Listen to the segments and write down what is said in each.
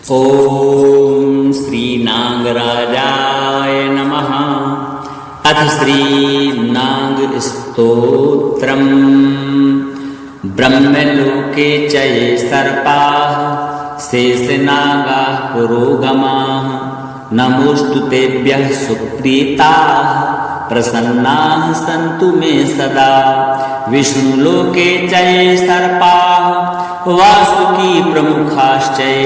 ॐ श्रीनागराजाय नमः। अथ श्रीनागस्तोत्रम्। ब्रह्मलोके च ये सर्पाः शेषनागाः पुरोगमाः नमोऽस्तु तेभ्यः सुप्रीताः प्रसन्नाः सन्तु मे सदा। विष्णुलोके च ये सर्पाः वासुकी प्रमुखाश्च ये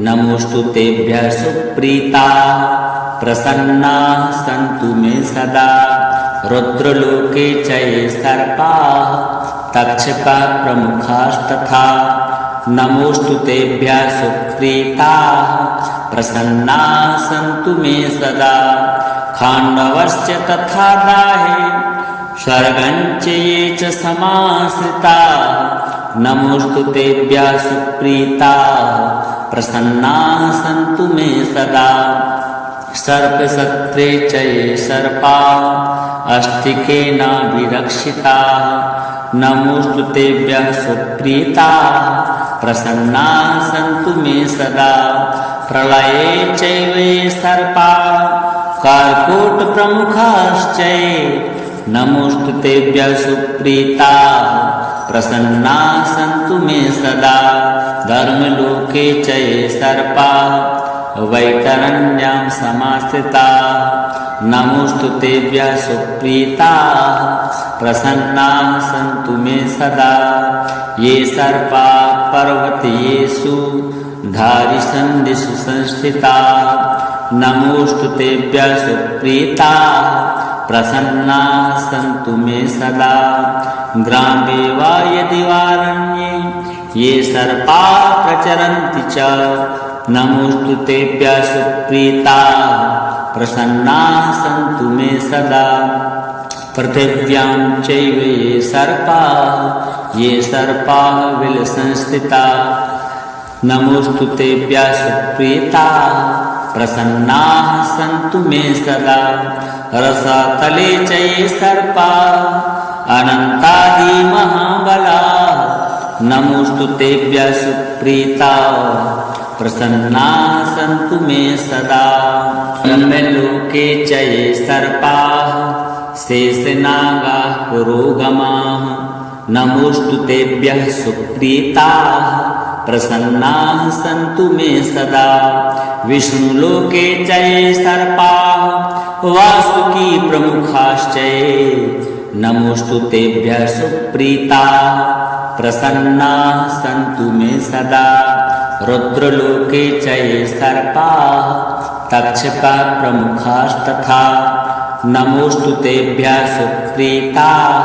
नमोऽस्तु तेभ्यः सुप्रीताः प्रसन्नाः सन्तु मे सदा। रुद्रलोके च ये सर्पाः तक्षकाः प्रमुखास्तथा नमोऽस्तु तेभ्यः सुप्रीताः प्रसन्नाः सन्तु मे सदा। खाण्डवश्च तथा दाहे स्वर्गञ्च ये च समाश्रिताः नमोऽस्तु तेभ्यः सुप्रीताः प्रसन्नाः सन्तु मे सदा। सर्पसत्रे च ये सर्पाः अस्तिकेनाभिरक्षिताः नमोऽस्तु तेभ्यः सुप्रीताः प्रसन्नाः सन्तु मे सदा। प्रलये चैव ये सर्पाः कार्कोटप्रमुखाश्च ये नमोऽस्तु तेभ्यः सुप्रीताः प्रसन्नाः सन्तु मे सदा। धर्मलोके च ये सर्पाः वैतरण्यां समाश्रिताः नमोऽस्तु तेभ्यः सुप्रीताः प्रसन्नाः सन्तु मे सदा। ये सर्पाः पर्वतेषु धारिसन्धिषु संस्थिताः नमोऽस्तु तेभ्यः सुप्रीताः प्रसन्नाः सन्तु मे सदा। ग्रामे वा यदि वारण्ये ये सर्पाः प्रचरन्ति च नमोऽस्तु तेभ्यः सुप्रीताः प्रसन्नाः सन्तु मे सदा। पृथिव्यां चैव ये सर्पाः विलसंस्थिताः नमोऽस्तु तेभ्यः सुप्रीताः प्रसन्नाः सन्तु मे सदा। रसातले च ये सर्पाः अनन्तादिमहाबलाः नमोऽस्तु तेभ्यः सुप्रीताः प्रसन्नाः सन्तु मे सदा। ब्रह्मलोके च ये सर्पाः शेषनागाः पुरोगमाः नमोऽस्तु तेभ्यः सुप्रीताः प्रसन्नाः सन्तु मे सदा। विष्णुलोके च ये सर्पाः वासुकी प्रमुखाश्च ये नमोऽस्तु तेभ्यः सुप्रीताः प्रसन्नाः सन्तु मे सदा। रुद्रलोके च ये सर्पाः तक्षकाः प्रमुखास्तथा नमोऽस्तु तेभ्यः सुप्रीताः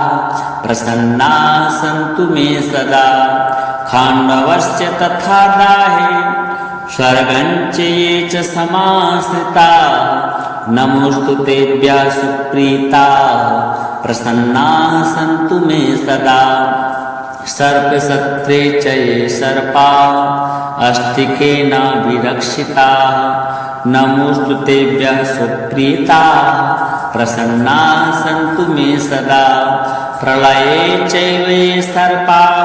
प्रसन्नाः सन्तु मे सदा। खाण्डवश्च तथा दाहे स्वर्गञ्च ये च समाश्रिताः नमोऽस्तु तेभ्यः सुप्रीताः प्रसन्नाः सन्तु मे सदा। सर्पसत्रे च ये सर्पाः अस्तिकेनाभिरक्षिताः नमोऽस्तु तेभ्यः सुप्रीताः प्रसन्नाः सन्तु मे सदा। प्रलये चैव ये सर्पाः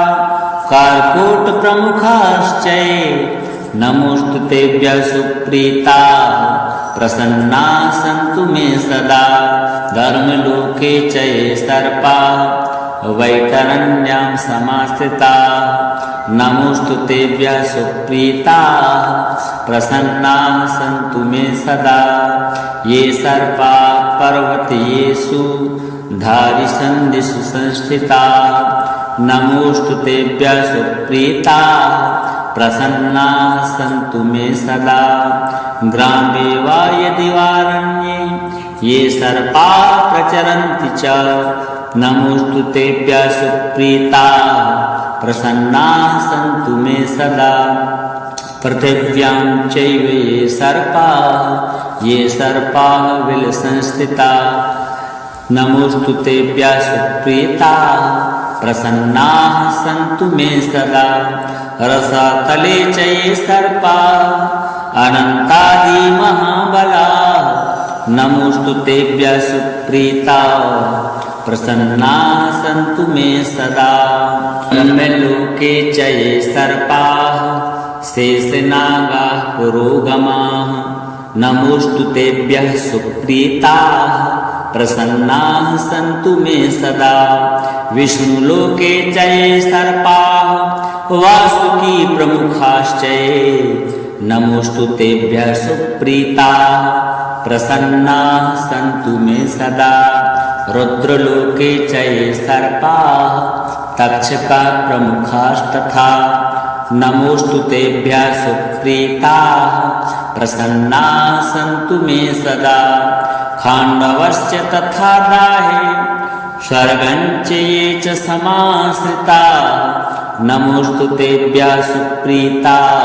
कार्कोटप्रमुखाश्च ये नमोऽस्तु तेभ्यः सुप्रीताः प्रसन्नाः सन्तु मे सदा। धर्मलोके च ये सर्पाः वैतरण्यां समाश्रिताः नमोऽस्तु तेभ्यः सुप्रीताः प्रसन्नाः सन्तु मे सदा। ये सर्पाः पर्वतेषु धारिसन्धिषु संस्थिताः नमोऽस्तु तेभ्यः सुप्रीताः प्रसन्नाः सन्तु मे सदा। ग्रामे वा यदि वारण्ये ये सर्पाः प्रचरन्ति च नमोऽस्तु तेभ्यः सुप्रीताः प्रसन्नाः सन्तु मे सदा। पृथिव्यां चैव ये सर्पाः विलसंस्थिताः नमोऽस्तु तेभ्यः सुप्रीताः प्रसन्नाः सन्तु मे सदा। रसातले च ये सर्पाः अनन्तादिमहाबलाः नमोऽस्तु तेभ्यः सुप्रीताः प्रसन्नाः सन्तु मे सदा। ब्रह्मलोके च ये सर्पाः शेषनागाः पुरोगमाः नमोऽस्तु तेभ्यः सुप्रीताः प्रसन्नाः सन्तु मे सदा विष्णुलोके च ये सर्पाः वासुकी प्रमुखाश्च नमोऽस्तु तेभ्यः सुप्रीताः प्रसन्नाः सन्तु मे सदा रुद्रलोके च ये सर्पाः तक्षकाः प्रमुखास्तथा नमोऽस्तु तेभ्यः सुप्रीताः प्रसन्नाः सन्तु मे सदा खाण्डवश्च तथा दाहे स्वर्गञ्च ये च समाश्रिताः नमोऽस्तु तेभ्यः सुप्रीताः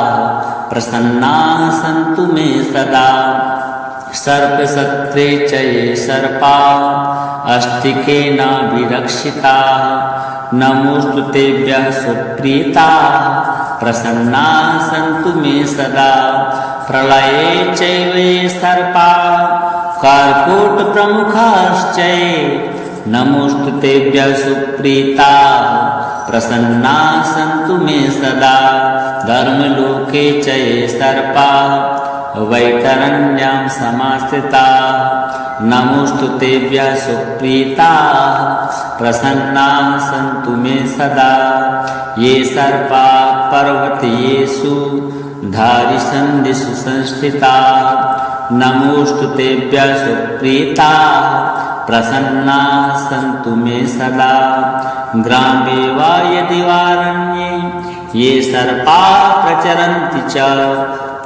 प्रसन्नाः सन्तु मे सदा सर्पसत्रे च ये सर्पाः अस्तिकेनाभिरक्षिताः नमोऽस्तु तेभ्यः सुप्रीताः प्रसन्नाः सन्तु मे सदा प्रलये चैव ये सर्पाः कार्कोटप्रमुखाश्च नमोऽस्तु तेभ्यः सुप्रीताः प्रसन्नाः सन्तु मे सदा धर्मलोके च ये सर्पाः वैतरण्यां समाश्रिताः नमोऽस्तु तेभ्यः सुप्रीताः प्रसन्नाः सन्तु मे सदा ये सर्पाः पर्वतेषु धारिसन्धिषु संस्थिताः नमोऽस्तु तेभ्यः सुप्रीताः प्रसन्नाः सन्तु मे सदा ग्रामे वा यदि वारण्ये ये सर्पाः प्रचरन्ति च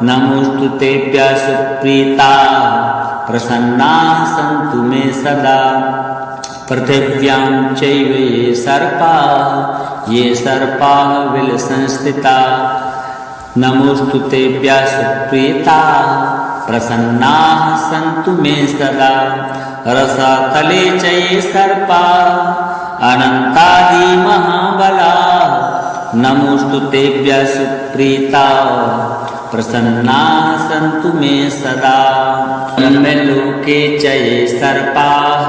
नमोऽस्तु तेभ्यः सुप्रीताः प्रसन्नाः सन्तु मे सदा पृथिव्यां चैव ये सर्पाः विलसंस्थिताः नमोऽस्तु तेभ्यः सुप्रीताः प्रसन्नाः सन्तु मे सदा रसातले च ये सर्पाः अनन्तादिमहाबलाः नमोऽस्तु तेभ्यः सुप्रीताः प्रसन्नाः सन्तु मे सदा ब्रह्मलोके च ये सर्पाः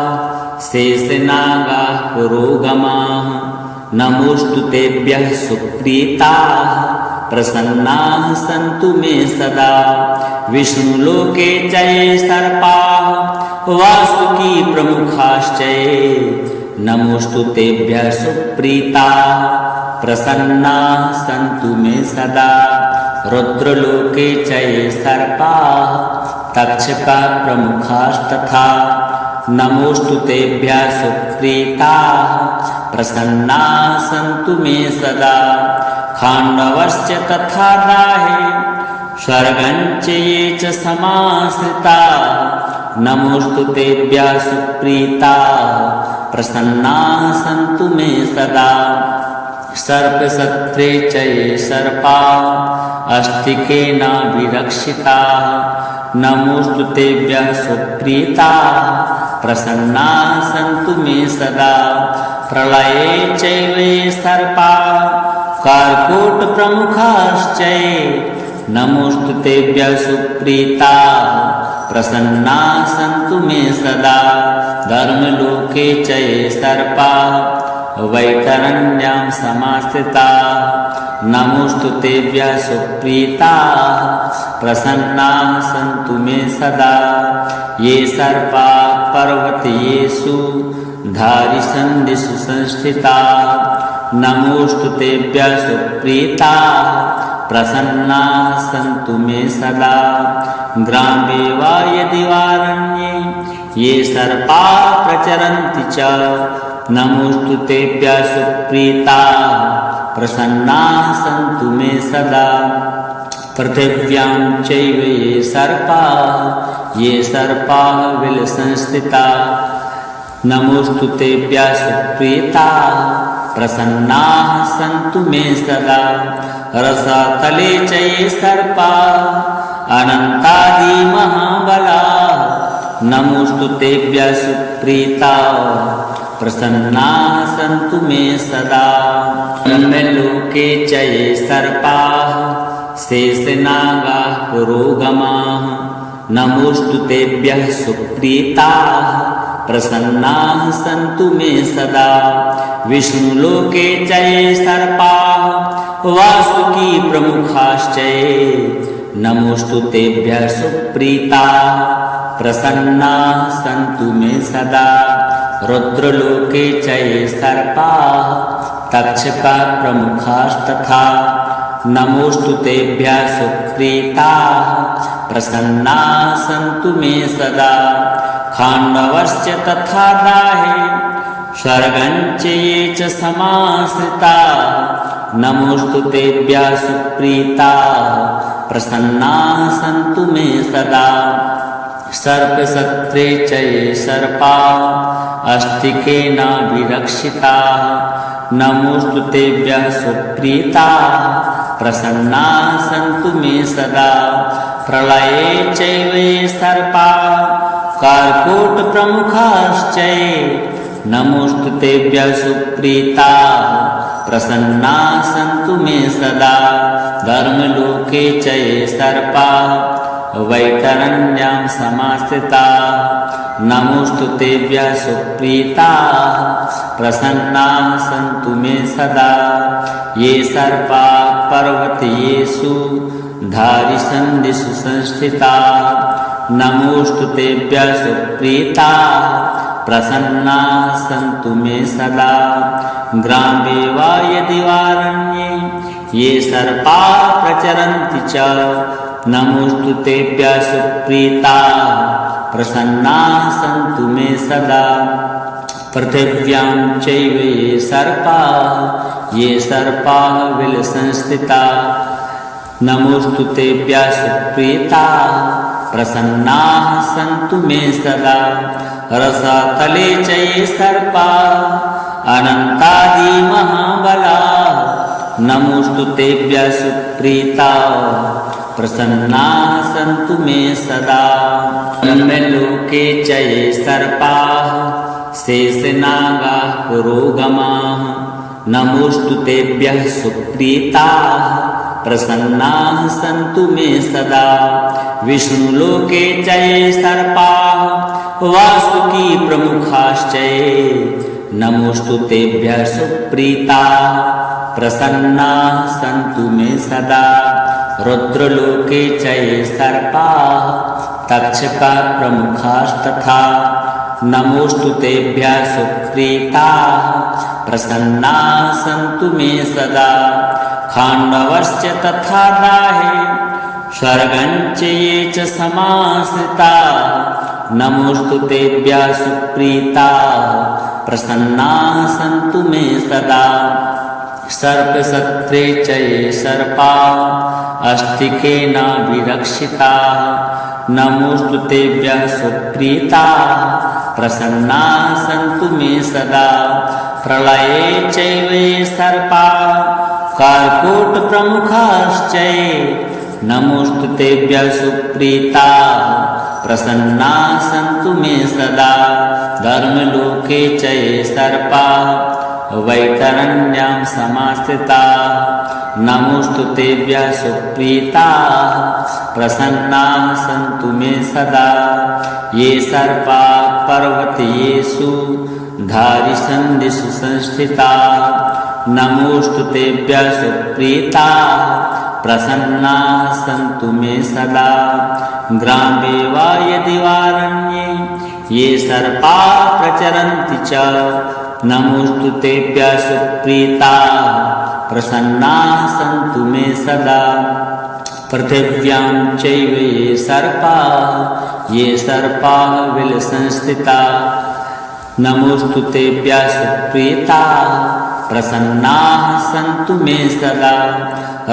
शेषनागाः पुरोगमाः नमोऽस्तु तेभ्यः सुप्रीताः प्रसन्नाः सन्तु मे सदा विष्णुलोके च ये सर्पाः वासुकी प्रमुखाश्च नमोऽस्तु तेभ्यः सुप्रीताः प्रसन्नाः सन्तु मे सदा रुद्रलोके च ये सर्पाः तक्षकाः प्रमुखास्तथा नमोऽस्तु तेभ्यः सुप्रीताः प्रसन्नाः सन्तु मे सदा खाण्डवश्च तथा दाहे स्वर्गञ्च ये च समाश्रिताः नमोऽस्तु तेभ्यः सुप्रीताः प्रसन्नाः सन्तु मे सदा सर्पसत्रे च ये सर्पाः अस्तिकेनाभिरक्षिताः नमोऽस्तु तेभ्यः सुप्रीताः प्रसन्नाः सन्तु मे सदा प्रलये चैव ये सर्पाः कार्कोटप्रमुखाश्च नमोऽस्तु तेभ्यः सुप्रीताः प्रसन्नाः सन्तु मे सदा धर्मलोके च ये सर्पाः वैतरण्यां समाश्रिताः नमोऽस्तु तेभ्यः सुप्रीताः प्रसन्नाः सन्तु मे सदा ये सर्पाः पर्वतेषु धारिसन्धिषु संस्थिताः नमोऽस्तु तेभ्यः सुप्रीताः प्रसन्नाः सन्तु मे सदा ग्रामे वा यदि वारण्ये ये सर्पाः प्रचरन्ति च नमोऽस्तु तेभ्यः सुप्रीताः प्रसन्नाः सन्तु मे सदा पृथिव्यां चैव ये सर्पाः विलसंस्थिताः नमोऽस्तु तेभ्यः सुप्रीताः प्रसन्नाः सन्तु मे सदा रसातले च ये सर्पाः अनन्तादिमहाबलाः नमोऽस्तु तेभ्यः सुप्रीताः प्रसन्नाः सन्तु मे सदा ब्रह्मलोके च ये सर्पाः शेषनागाः पुरोगमाः नमोऽस्तु तेभ्यः सुप्रीताः प्रसन्नाः सन्तु मे सदा विष्णुलोके च ये सर्पाः वासुकी प्रमुखाश्चये नमोस्तु तेभ्यः सुप्रीता प्रसन्ना सन्तु मे सदा रुद्रलोके च ये सर्पाः तक्षका प्रमुखास्तथा नमोस्तु तेभ्यः सुप्रीताः प्रसन्ना सन्तु मे सदा खाण्डवश्च तथा दाहे स्वर्गञ्च ये च समाश्रिताः नमोस्तु तेभ्यः सुप्रीताः प्रसन्ना सन्तु मे सदा सर्पसत्रे च ये सर्पाः अस्तिकेनाभिरक्षिताः नमोस्तु तेभ्यः सुप्रीताः प्रसन्ना सन्तु मे सदा प्रलये चैव ये सर्पाः कार्कोटप्रमुखाश्चये नमोस्तु तेभ्यः सुप्रीताः प्रसन्ना सन्तु मे सदा धर्मलोके च ये सर्पाः वैतरण्यां समाश्रिताः नमोस्तु तेभ्यः सुप्रीताः प्रसन्नाः सन्तु मे सदा ये सर्पाः पर्वतेषु धारिसन्धिषु संस्थिताः नमोस्तु तेभ्यः सुप्रीताः प्रसन्नाः सन्तु मे सदा ग्रामे वा यदि वारण्ये ये सर्पाः प्रचरन्ति च नमोस्तु तेभ्यः सुप्रीताः प्रसन्नाः सन्तु मे सदा पृथिव्यां चैव ये सर्पाः विलसंस्थिताः नमोस्तु तेभ्यः सुप्रीताः प्रसन्नाः सन्तु मे सदा रसातले च ये सर्पाः अनन्तादिमहाबलाः नमोस्तु तेभ्यः सुप्रीताः प्रसन्नाः सन्तु मे सदा ब्रह्मलोके च ये सर्पाः शेषनागाः पुरोगमाः नमोस्तु तेभ्यः सुप्रीताः प्रसन्नाः सन्तु मे सदा विष्णुलोके च ये सर्पाः वासुकी प्रमुखाश्चये नमोस्तु तेभ्यः सुप्रीताः प्रसन्नाः सन्तु मे सदा रुद्रलोके च ये सर्पाः तक्षका प्रमुखास्तथा नमोस्तु तेभ्यः सुप्रीताः प्रसन्नाः सन्तु मे सदा खाण्डवश्च तथा दाहे स्वर्गञ्च ये च समाश्रिताः नमोस्तु तेभ्यः सुप्रीताः प्रसन्नाः सन्तु मे सदा सर्पसत्रे च ये सर्पाः अस्तिकेनाभिरक्षिताः नमोस्तु तेभ्यः सुप्रीताः प्रसन्नाः सन्तु मे सदा प्रलये चैव ये सर्पाः कार्कोटप्रमुखाश्चये नमोस्तु तेभ्यः सुप्रीताः प्रसन्नाः सन्तु मे सदा धर्मलोके च ये सर्पाः वैतरण्यां समाश्रिताः नमोस्तु तेभ्यः सुप्रीताः प्रसन्नाः सन्तु मे सदा ये सर्पाः पर्वतेषु धारिसन्धिषु संस्थिताः नमोस्तु तेभ्यः सुप्रीताः प्रसन्नाः सन्तु मे सदा ग्रामे वा यदि वारण्ये ये सर्पाः प्रचरन्ति च नमोस्तु तेभ्यः सुप्रीताः प्रसन्नाः सन्तु मे सदा पृथिव्यां चैव ये सर्पाः विलसंस्थिताः नमोस्तु तेभ्यः सुप्रीताः प्रसन्नाः सन्तु मे सदा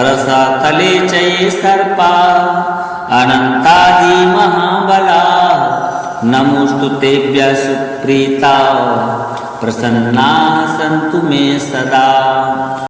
रसातले च ये सर्पाः अनन्तादिमहाबलाः नमोस्तु तेभ्यः सुप्रीताः प्रसन्नाः सन्तु मे सदा।